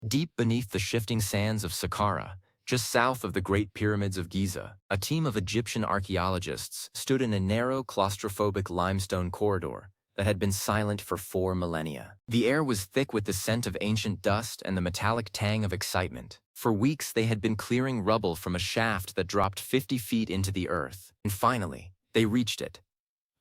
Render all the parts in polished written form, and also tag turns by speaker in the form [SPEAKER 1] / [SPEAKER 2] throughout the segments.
[SPEAKER 1] Deep beneath the shifting sands of Saqqara, just south of the Great Pyramids of Giza, a team of Egyptian archaeologists stood in a narrow, claustrophobic limestone corridor that had been silent for 4 millennia. The air was thick with the scent of ancient dust and the metallic tang of excitement. For weeks they had been clearing rubble from a shaft that dropped 50 feet into the earth, and finally, they reached it.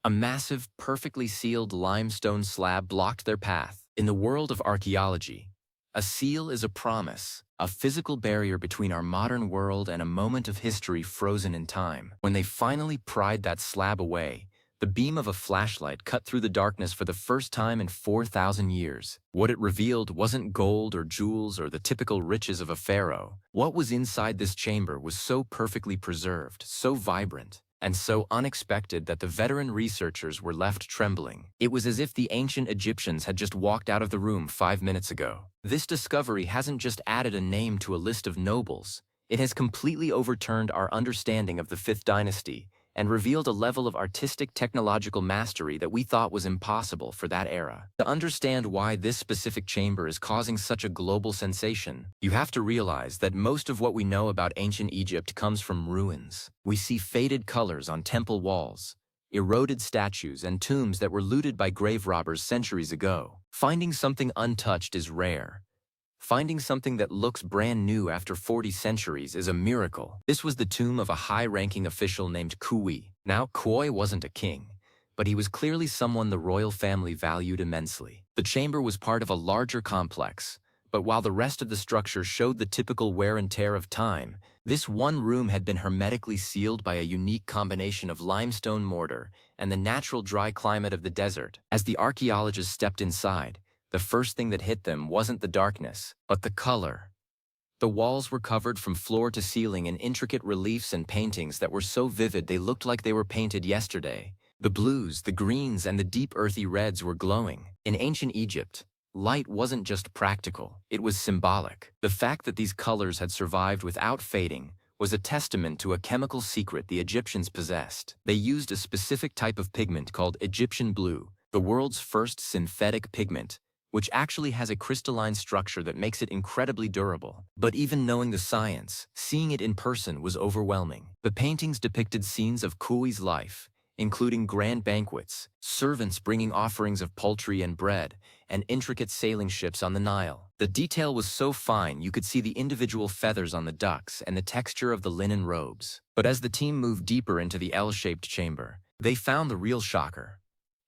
[SPEAKER 1] A massive, perfectly sealed limestone slab blocked their path. In the world of archaeology, a seal is a promise, a physical barrier between our modern world and a moment of history frozen in time. When they finally pried that slab away, the beam of a flashlight cut through the darkness for the first time in 4,000 years. What it revealed wasn't gold or jewels or the typical riches of a pharaoh. What was inside this chamber was so perfectly preserved, so vibrant, and so unexpected that the veteran researchers were left trembling. It was as if the ancient Egyptians had just walked out of the room 5 minutes ago. This discovery hasn't just added a name to a list of nobles. It has completely overturned our understanding of the 5th dynasty and revealed a level of artistic technological mastery that we thought was impossible for that era. To understand why this specific chamber is causing such a global sensation, you have to realize that most of what we know about ancient Egypt comes from ruins. We see faded colors on temple walls, eroded statues, and tombs that were looted by grave robbers centuries ago. Finding something untouched is rare. Finding something that looks brand new after 40 centuries is a miracle. This was the tomb of a high-ranking official named Kui. Now, Kui wasn't a king, but he was clearly someone the royal family valued immensely. The chamber was part of a larger complex, but while the rest of the structure showed the typical wear and tear of time, this one room had been hermetically sealed by a unique combination of limestone mortar and the natural dry climate of the desert. As the archaeologists stepped inside, the first thing that hit them wasn't the darkness, but the color. The walls were covered from floor to ceiling in intricate reliefs and paintings that were so vivid they looked like they were painted yesterday. The blues, the greens, and the deep earthy reds were glowing. In ancient Egypt, light wasn't just practical, it was symbolic. The fact that these colors had survived without fading was a testament to a chemical secret the Egyptians possessed. They used a specific type of pigment called Egyptian blue, the world's first synthetic pigment, which actually has a crystalline structure that makes it incredibly durable. But even knowing the science, seeing it in person was overwhelming. The paintings depicted scenes of Kui's life, including grand banquets, servants bringing offerings of poultry and bread, and intricate sailing ships on the Nile. The detail was so fine you could see the individual feathers on the ducks and the texture of the linen robes. But as the team moved deeper into the L-shaped chamber, they found the real shocker.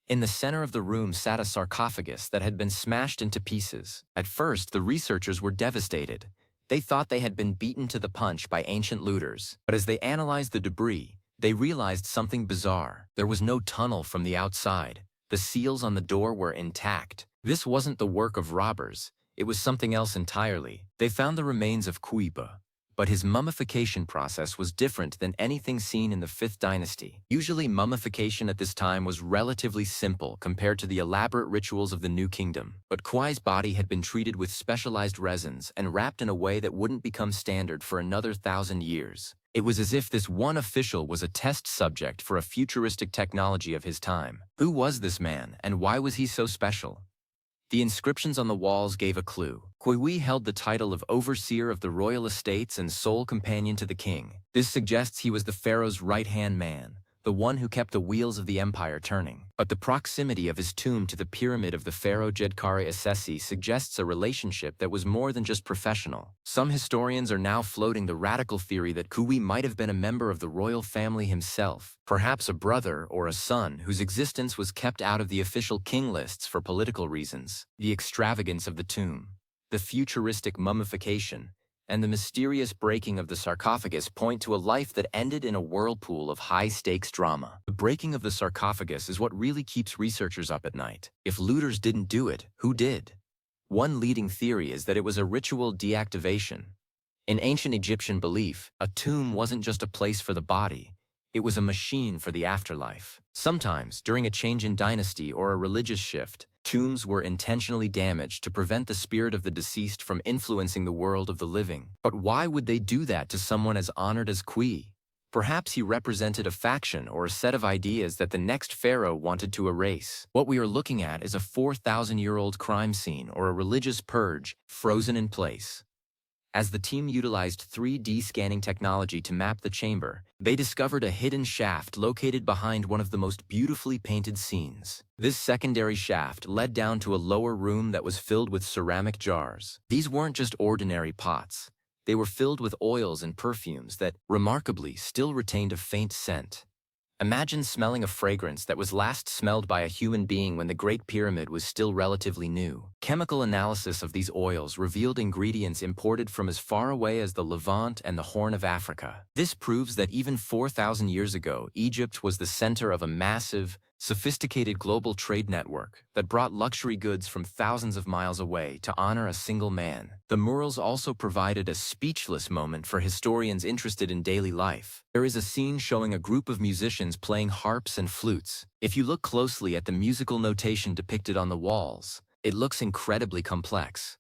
[SPEAKER 1] In the center of the room sat a sarcophagus that had been smashed into pieces. At first, the researchers were devastated. They thought they had been beaten to the punch by ancient looters. But as they analyzed the debris, they realized something bizarre. There was no tunnel from the outside. The seals on the door were intact. This wasn't the work of robbers. It was something else entirely. They found the remains of Kuiba, but his mummification process was different than anything seen in the 5th dynasty. Usually, mummification at this time was relatively simple compared to the elaborate rituals of the New Kingdom. But Kui's body had been treated with specialized resins and wrapped in a way that wouldn't become standard for another 1,000 years. It was as if this one official was a test subject for a futuristic technology of his time. Who was this man, and why was he so special? The inscriptions on the walls gave a clue. Kui held the title of overseer of the royal estates and sole companion to the king. This suggests he was the pharaoh's right-hand man, the one who kept the wheels of the empire turning. But the proximity of his tomb to the pyramid of the pharaoh Djedkare Assesi suggests a relationship that was more than just professional. Some historians are now floating the radical theory that Kui might have been a member of the royal family himself, perhaps a brother or a son whose existence was kept out of the official king lists for political reasons. The extravagance of the tomb, the futuristic mummification, and the mysterious breaking of the sarcophagus point to a life that ended in a whirlpool of high-stakes drama. The breaking of the sarcophagus is what really keeps researchers up at night. If looters didn't do it, who did? One leading theory is that it was a ritual deactivation. In ancient Egyptian belief, a tomb wasn't just a place for the body, it was a machine for the afterlife. Sometimes, during a change in dynasty or a religious shift, tombs were intentionally damaged to prevent the spirit of the deceased from influencing the world of the living. But why would they do that to someone as honored as Kui? Perhaps he represented a faction or a set of ideas that the next pharaoh wanted to erase. What we are looking at is a 4,000-year-old crime scene or a religious purge frozen in place. As the team utilized 3D scanning technology to map the chamber, they discovered a hidden shaft located behind one of the most beautifully painted scenes. This secondary shaft led down to a lower room that was filled with ceramic jars. These weren't just ordinary pots. They were filled with oils and perfumes that, remarkably, still retained a faint scent. Imagine smelling a fragrance that was last smelled by a human being when the Great Pyramid was still relatively new. Chemical analysis of these oils revealed ingredients imported from as far away as the Levant and the Horn of Africa. This proves that even 4,000 years ago, Egypt was the center of a massive, sophisticated global trade network that brought luxury goods from thousands of miles away to honor a single man. The murals also provided a speechless moment for historians interested in daily life. There is a scene showing a group of musicians playing harps and flutes. If you look closely at the musical notation depicted on the walls, it looks incredibly complex.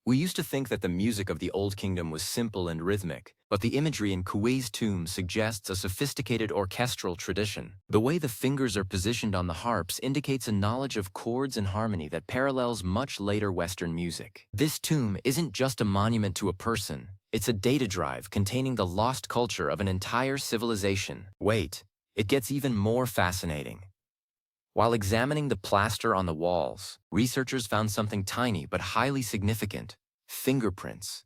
[SPEAKER 1] We used to think that the music of the Old Kingdom was simple and rhythmic, but the imagery in Kui's tomb suggests a sophisticated orchestral tradition. The way the fingers are positioned on the harps indicates a knowledge of chords and harmony that parallels much later Western music. This tomb isn't just a monument to a person, it's a data drive containing the lost culture of an entire civilization. Wait, it gets even more fascinating. While examining the plaster on the walls, researchers found something tiny but highly significant: fingerprints.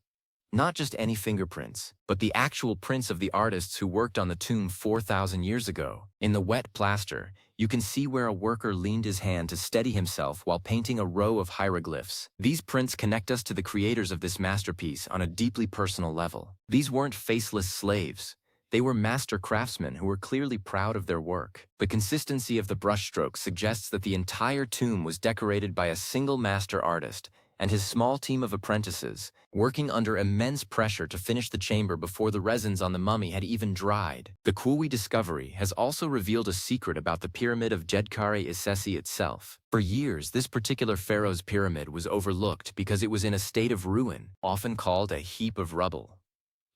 [SPEAKER 1] Not just any fingerprints, but the actual prints of the artists who worked on the tomb 4,000 years ago. In the wet plaster, you can see where a worker leaned his hand to steady himself while painting a row of hieroglyphs. These prints connect us to the creators of this masterpiece on a deeply personal level. These weren't faceless slaves. They were master craftsmen who were clearly proud of their work. The consistency of the brushstrokes suggests that the entire tomb was decorated by a single master artist and his small team of apprentices, working under immense pressure to finish the chamber before the resins on the mummy had even dried. The Kui discovery has also revealed a secret about the pyramid of Djedkare-Isesi itself. For years, this particular pharaoh's pyramid was overlooked because it was in a state of ruin, often called a heap of rubble.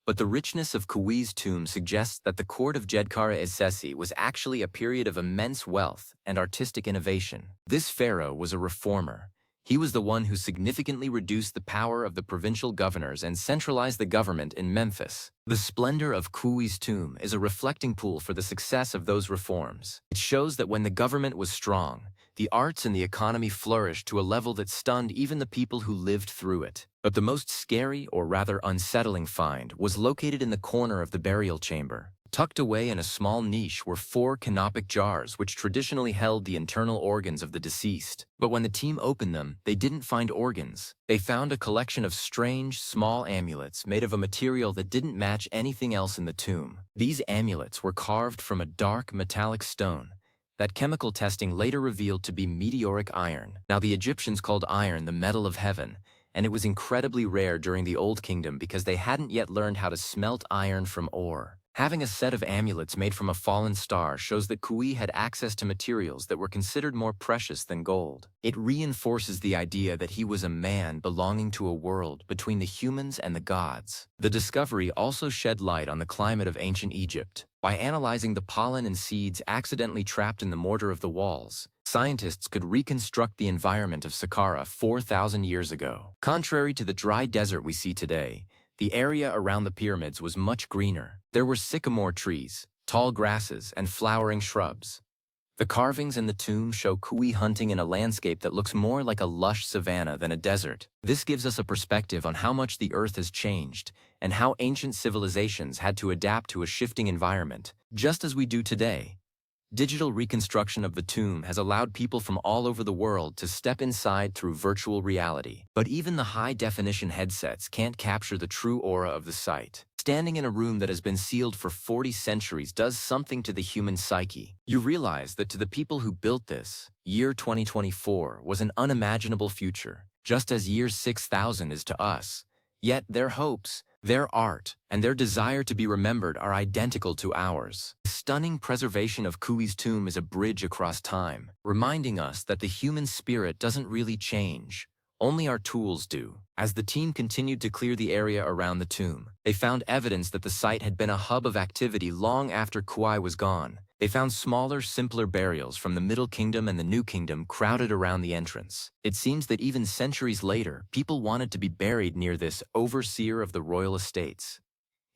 [SPEAKER 1] But the richness of Kui's tomb suggests that the court of Djedkare-Isesi was actually a period of immense wealth and artistic innovation. This pharaoh was a reformer. He was the one who significantly reduced the power of the provincial governors and centralized the government in Memphis. The splendor of Kui's tomb is a reflecting pool for the success of those reforms. It shows that when the government was strong, the arts and the economy flourished to a level that stunned even the people who lived through it. But the most scary, or rather unsettling find, was located in the corner of the burial chamber. Tucked away in a small niche were 4 canopic jars which traditionally held the internal organs of the deceased. But when the team opened them, they didn't find organs. They found a collection of strange, small amulets made of a material that didn't match anything else in the tomb. These amulets were carved from a dark, metallic stone that chemical testing later revealed to be meteoric iron. Now, the Egyptians called iron the metal of heaven, and it was incredibly rare during the Old Kingdom because they hadn't yet learned how to smelt iron from ore. Having a set of amulets made from a fallen star shows that Kui had access to materials that were considered more precious than gold. It reinforces the idea that he was a man belonging to a world between the humans and the gods. The discovery also shed light on the climate of ancient Egypt. By analyzing the pollen and seeds accidentally trapped in the mortar of the walls, scientists could reconstruct the environment of Saqqara 4,000 years ago. Contrary to the dry desert we see today, the area around the pyramids was much greener. There were sycamore trees, tall grasses, and flowering shrubs. The carvings in the tomb show Kui hunting in a landscape that looks more like a lush savanna than a desert. This gives us a perspective on how much the earth has changed and how ancient civilizations had to adapt to a shifting environment, just as we do today. Digital reconstruction of the tomb has allowed people from all over the world to step inside through virtual reality. But even the high-definition headsets can't capture the true aura of the site. Standing in a room that has been sealed for 40 centuries does something to the human psyche. You realize that to the people who built this, year 2024 was an unimaginable future, just as year 6000 is to us. Yet their hopes, their art, and their desire to be remembered are identical to ours. The stunning preservation of Kui's tomb is a bridge across time, reminding us that the human spirit doesn't really change. Only our tools do. As the team continued to clear the area around the tomb, they found evidence that the site had been a hub of activity long after Kauai was gone. They found smaller, simpler burials from the Middle Kingdom and the New Kingdom crowded around the entrance. It seems that even centuries later, people wanted to be buried near this overseer of the royal estates.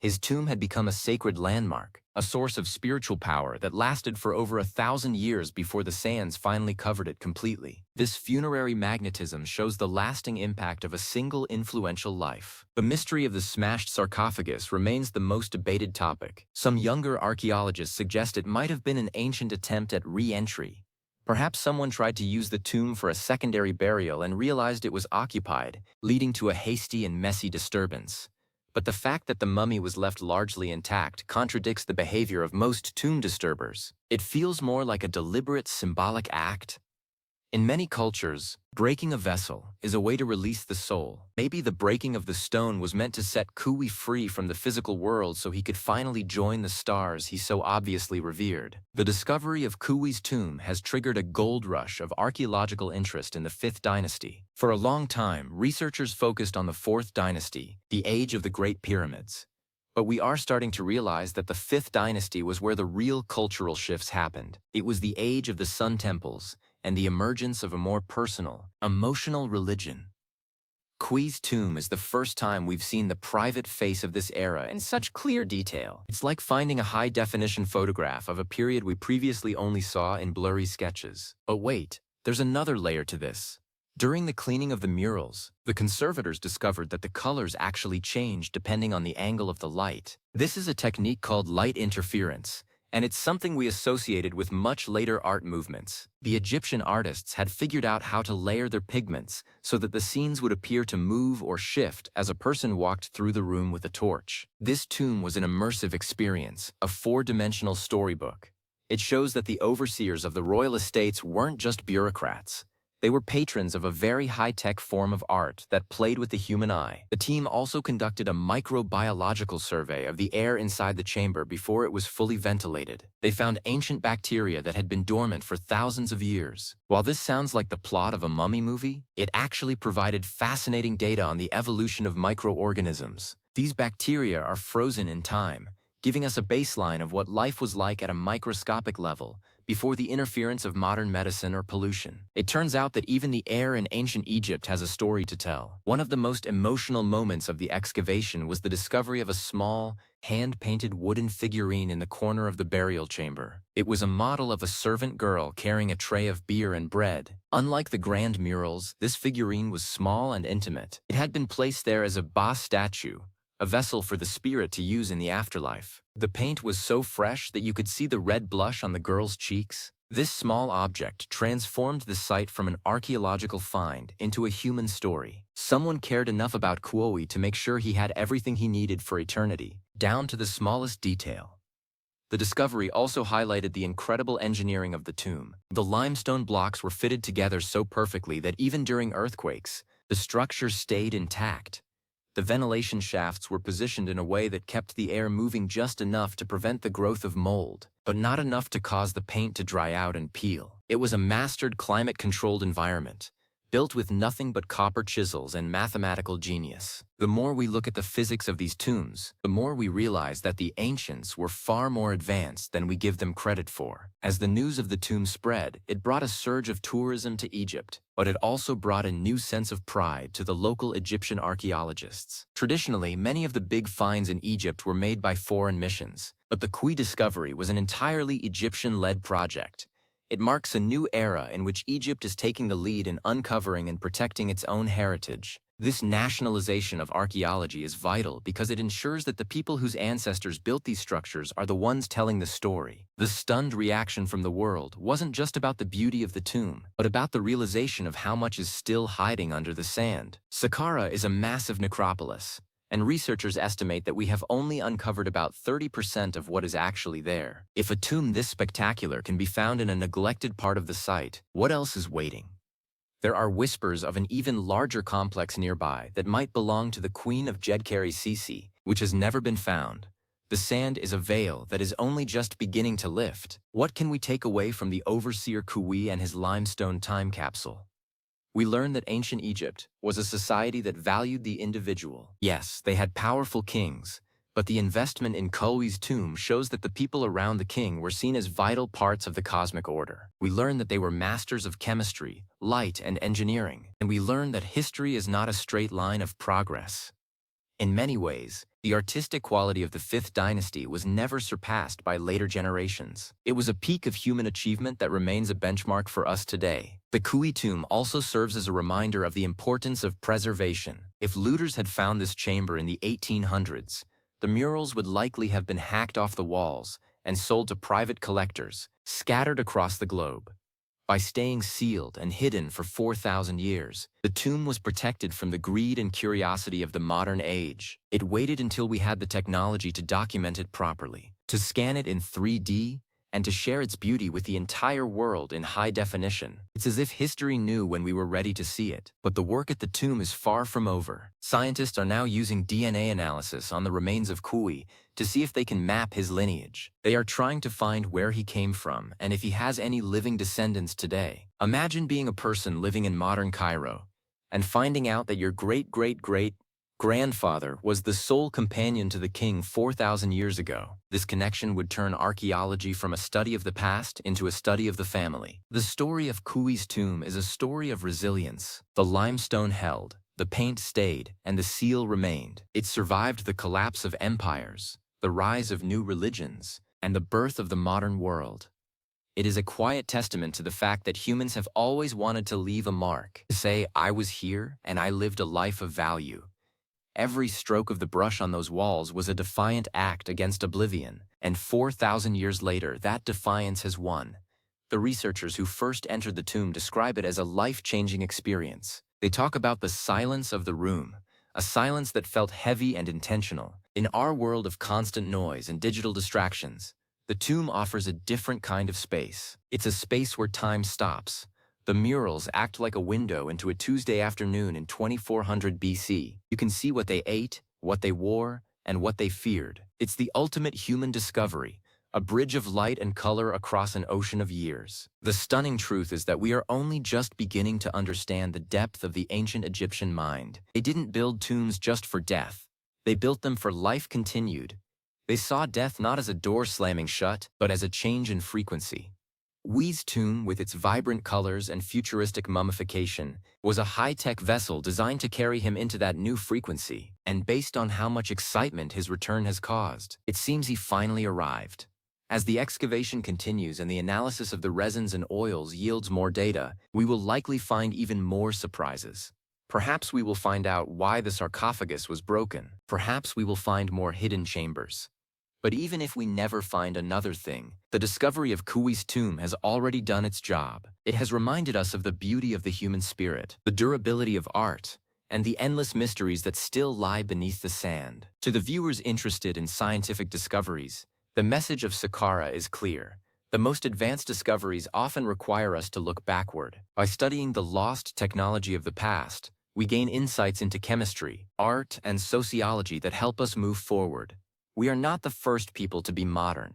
[SPEAKER 1] His tomb had become a sacred landmark, a source of spiritual power that lasted for over 1,000 years before the sands finally covered it completely. This funerary magnetism shows the lasting impact of a single influential life. The mystery of the smashed sarcophagus remains the most debated topic. Some younger archaeologists suggest it might have been an ancient attempt at re-entry. Perhaps someone tried to use the tomb for a secondary burial and realized it was occupied, leading to a hasty and messy disturbance. But the fact that the mummy was left largely intact contradicts the behavior of most tomb disturbers. It feels more like a deliberate symbolic act. In many cultures, breaking a vessel is a way to release the soul. Maybe the breaking of the stone was meant to set Kauai free from the physical world so he could finally join the stars he so obviously revered. The discovery of Kauai's tomb has triggered a gold rush of archaeological interest in the 5th dynasty. For a long time, researchers focused on the 4th dynasty, the age of the Great Pyramids. But we are starting to realize that the 5th dynasty was where the real cultural shifts happened. It was the age of the Sun Temples and the emergence of a more personal, emotional religion. Kauai's tomb is the first time we've seen the private face of this era in such clear detail. It's like finding a high-definition photograph of a period we previously only saw in blurry sketches. But wait, there's another layer to this. During the cleaning of the murals, the conservators discovered that the colors actually changed depending on the angle of the light. This is a technique called light interference, and it's something we associated with much later art movements. The Egyptian artists had figured out how to layer their pigments so that the scenes would appear to move or shift as a person walked through the room with a torch. This tomb was an immersive experience, a 4-dimensional storybook. It shows that the overseers of the royal estates weren't just bureaucrats. They were patrons of a very high-tech form of art that played with the human eye. The team also conducted a microbiological survey of the air inside the chamber before it was fully ventilated. They found ancient bacteria that had been dormant for thousands of years. While this sounds like the plot of a mummy movie, it actually provided fascinating data on the evolution of microorganisms. These bacteria are frozen in time, giving us a baseline of what life was like at a microscopic level, before the interference of modern medicine or pollution. It turns out that even the air in ancient Egypt has a story to tell. One of the most emotional moments of the excavation was the discovery of a small, hand-painted wooden figurine in the corner of the burial chamber. It was a model of a servant girl carrying a tray of beer and bread. Unlike the grand murals, this figurine was small and intimate. It had been placed there as a ba statue, a vessel for the spirit to use in the afterlife. The paint was so fresh that you could see the red blush on the girl's cheeks. This small object transformed the site from an archaeological find into a human story. Someone cared enough about Kauai to make sure he had everything he needed for eternity, down to the smallest detail. The discovery also highlighted the incredible engineering of the tomb. The limestone blocks were fitted together so perfectly that even during earthquakes, the structure stayed intact. The ventilation shafts were positioned in a way that kept the air moving just enough to prevent the growth of mold, but not enough to cause the paint to dry out and peel. It was a mastered climate-controlled environment, built with nothing but copper chisels and mathematical genius. The more we look at the physics of these tombs, the more we realize that the ancients were far more advanced than we give them credit for. As the news of the tomb spread, it brought a surge of tourism to Egypt, but it also brought a new sense of pride to the local Egyptian archaeologists. Traditionally, many of the big finds in Egypt were made by foreign missions, but the Kauai discovery was an entirely Egyptian-led project. It marks a new era in which Egypt is taking the lead in uncovering and protecting its own heritage. This nationalization of archaeology is vital because it ensures that the people whose ancestors built these structures are the ones telling the story. The stunned reaction from the world wasn't just about the beauty of the tomb, but about the realization of how much is still hiding under the sand. Saqqara is a massive necropolis, and researchers estimate that we have only uncovered about 30% of what is actually there. If a tomb this spectacular can be found in a neglected part of the site, what else is waiting? There are whispers of an even larger complex nearby that might belong to the Queen of Djedkeri Sisi, which has never been found. The sand is a veil that is only just beginning to lift. What can we take away from the overseer Kauai and his limestone time capsule? We learn that ancient Egypt was a society that valued the individual. Yes, they had powerful kings, but the investment in Kui's tomb shows that the people around the king were seen as vital parts of the cosmic order. We learn that they were masters of chemistry, light, and engineering, and we learn that history is not a straight line of progress. In many ways, the artistic quality of the Fifth Dynasty was never surpassed by later generations. It was a peak of human achievement that remains a benchmark for us today. The Kui tomb also serves as a reminder of the importance of preservation. If looters had found this chamber in the 1800s, the murals would likely have been hacked off the walls and sold to private collectors, scattered across the globe. By staying sealed and hidden for 4,000 years, the tomb was protected from the greed and curiosity of the modern age. It waited until we had the technology to document it properly, to scan it in 3D, and to share its beauty with the entire world in high definition. It's as if history knew when we were ready to see it. But the work at the tomb is far from over. Scientists are now using DNA analysis on the remains of Kui to see if they can map his lineage. They are trying to find where he came from and if he has any living descendants today. Imagine being a person living in modern Cairo and finding out that your great-great-great-grandfather was the sole companion to the king 4,000 years ago. This connection would turn archaeology from a study of the past into a study of the family. The story of Kui's tomb is a story of resilience. The limestone held, the paint stayed, and the seal remained. It survived the collapse of empires, the rise of new religions, and the birth of the modern world. It is a quiet testament to the fact that humans have always wanted to leave a mark, to say, I was here and I lived a life of value. Every stroke of the brush on those walls was a defiant act against oblivion, and 4,000 years later, that defiance has won. The researchers who first entered the tomb describe it as a life-changing experience. They talk about the silence of the room, a silence that felt heavy and intentional. In our world of constant noise and digital distractions, the tomb offers a different kind of space. It's a space where time stops. The murals act like a window into a Tuesday afternoon in 2400 BC. You can see what they ate, what they wore, and what they feared. It's the ultimate human discovery, a bridge of light and color across an ocean of years. The stunning truth is that we are only just beginning to understand the depth of the ancient Egyptian mind. They didn't build tombs just for death. They built them for life continued. They saw death not as a door slamming shut, but as a change in frequency. Kui's tomb, with its vibrant colors and futuristic mummification, was a high-tech vessel designed to carry him into that new frequency, and based on how much excitement his return has caused, it seems he finally arrived. As the excavation continues and the analysis of the resins and oils yields more data, we will likely find even more surprises. Perhaps we will find out why the sarcophagus was broken. Perhaps we will find more hidden chambers. But even if we never find another thing, the discovery of Kui's tomb has already done its job. It has reminded us of the beauty of the human spirit, the durability of art, and the endless mysteries that still lie beneath the sand. To the viewers interested in scientific discoveries, the message of Saqqara is clear. The most advanced discoveries often require us to look backward. By studying the lost technology of the past, we gain insights into chemistry, art, and sociology that help us move forward. We are not the first people to be modern.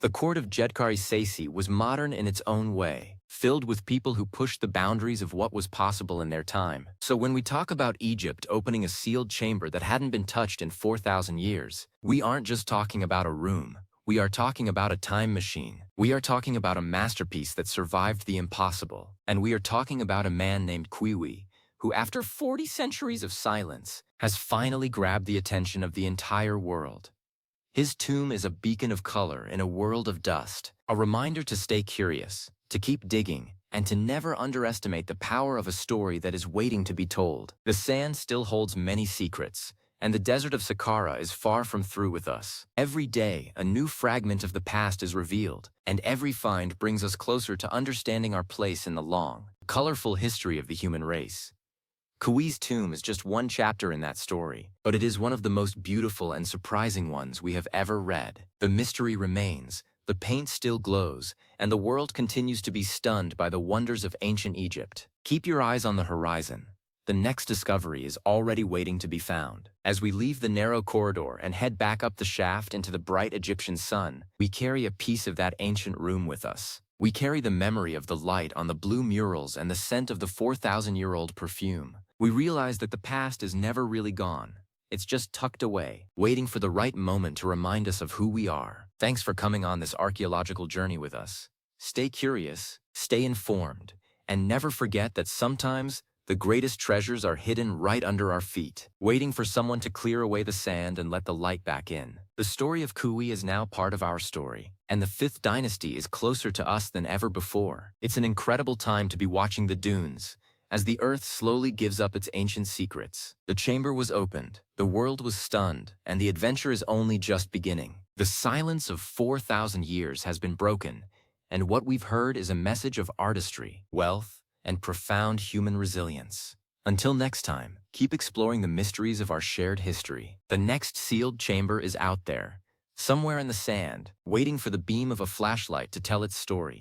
[SPEAKER 1] The court of Djedkari Sesi was modern in its own way, filled with people who pushed the boundaries of what was possible in their time. So when we talk about Egypt opening a sealed chamber that hadn't been touched in 4,000 years, we aren't just talking about a room. We are talking about a time machine. We are talking about a masterpiece that survived the impossible. And we are talking about a man named Kui, who after 40 centuries of silence, has finally grabbed the attention of the entire world. His tomb is a beacon of color in a world of dust, a reminder to stay curious, to keep digging, and to never underestimate the power of a story that is waiting to be told. The sand still holds many secrets, and the desert of Saqqara is far from through with us. Every day, a new fragment of the past is revealed, and every find brings us closer to understanding our place in the long, colorful history of the human race. Kui's tomb is just one chapter in that story, but it is one of the most beautiful and surprising ones we have ever read. The mystery remains, the paint still glows, and the world continues to be stunned by the wonders of ancient Egypt. Keep your eyes on the horizon. The next discovery is already waiting to be found. As we leave the narrow corridor and head back up the shaft into the bright Egyptian sun, we carry a piece of that ancient room with us. We carry the memory of the light on the blue murals and the scent of the 4,000-year-old perfume. We realize that the past is never really gone. It's just tucked away, waiting for the right moment to remind us of who we are. Thanks for coming on this archaeological journey with us. Stay curious, stay informed, and never forget that sometimes the greatest treasures are hidden right under our feet, waiting for someone to clear away the sand and let the light back in. The story of Kui is now part of our story, and the 5th dynasty is closer to us than ever before. It's an incredible time to be watching the dunes, as the earth slowly gives up its ancient secrets. The chamber was opened, the world was stunned, and the adventure is only just beginning. The silence of 4,000 years has been broken, and what we've heard is a message of artistry, wealth, and profound human resilience. Until next time, keep exploring the mysteries of our shared history. The next sealed chamber is out there, somewhere in the sand, waiting for the beam of a flashlight to tell its story.